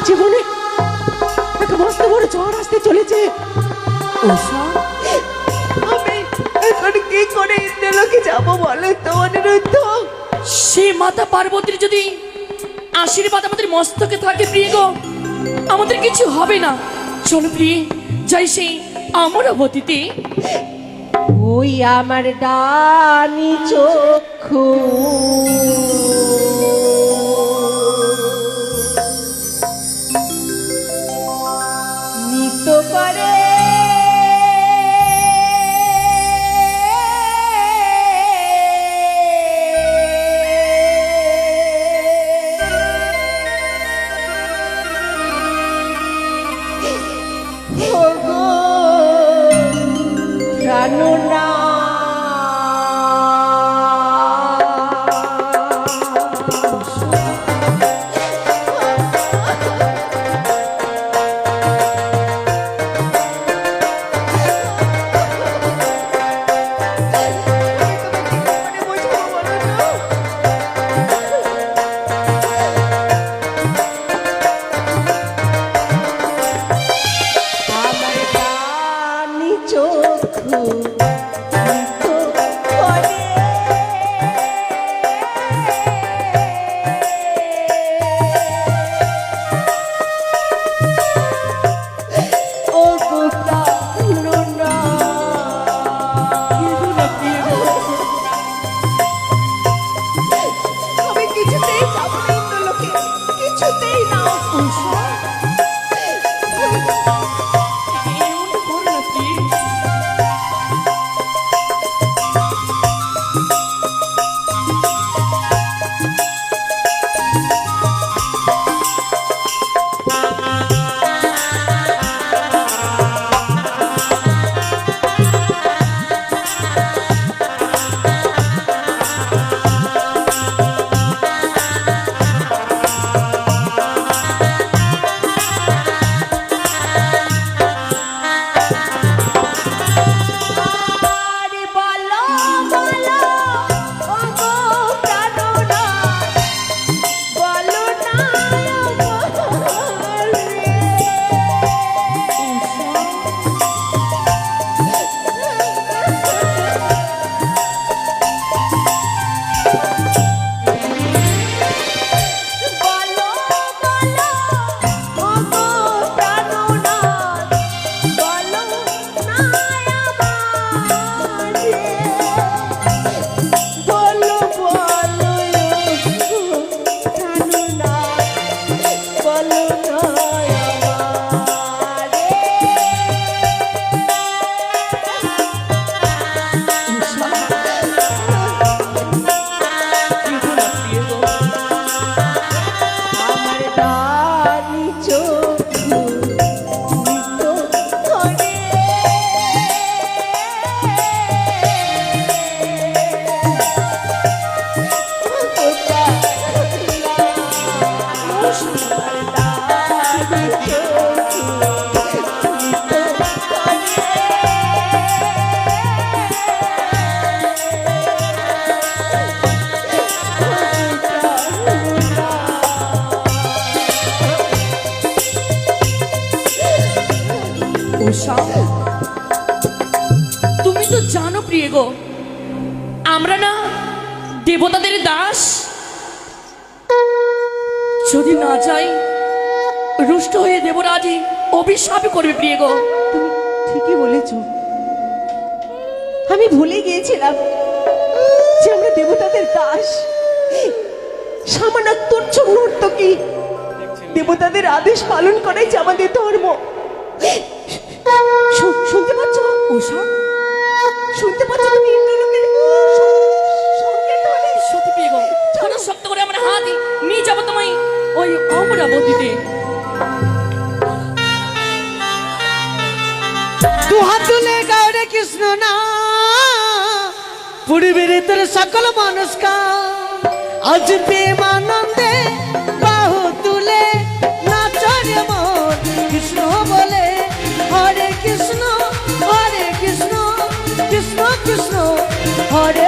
জীবনে একটা মস্ত বড় ঝড় আসতে চলেছে। আমি এখন কি করে ইন্দ্রলোকে যাবো বলো তো অনিরুদ্ধ? সে মাতা পার্বতীর যদি আশীর্বাদ আমাদের মস্তকে থাকে প্রিয় গো, আমাদের কিছু হবে না। চলো প্রিয়, যাই সেই অমরাবতীতে। ওই আমার ডানি চক্ষু নিত করে প্রাণনা তুমি তো জানো প্রিয় গো, আমরা না দেবতাদের দাস। যদি না যাই, রুষ্ট হয়ে দেবরাজি অভিশাপ করবে প্রিয় গো। তুমি ঠিকই বলেছ, আমি ভুলে গিয়েছিলাম যে আমরা দেবতাদের দাস। সামান্য তুচ্ছ নর্তকী, দেবতাদের আদেশ পালন করাই যে আমাদের ধর্ম। শুনতে পাচ্ছ উষা? শুনতে পাচ্ছ তুমি ইন্দ্রলোকের সংকেত ধ্বনি? সত্যি প্রিয় গো, চলো শক্ত করে আমরা হাত নিয়ে যাবো তোমায় ওই অমরাবতীতে। দুহাত তুলে গাওরে কৃষ্ণ না, পূর্বের তোর সকল মানুষকা আজ প্রেমানন্দে বাহু তুলে নাচরে মন কৃষ্ণ বলে। হরে কৃষ্ণ কৃষ্ণ কৃষ্ণ হরে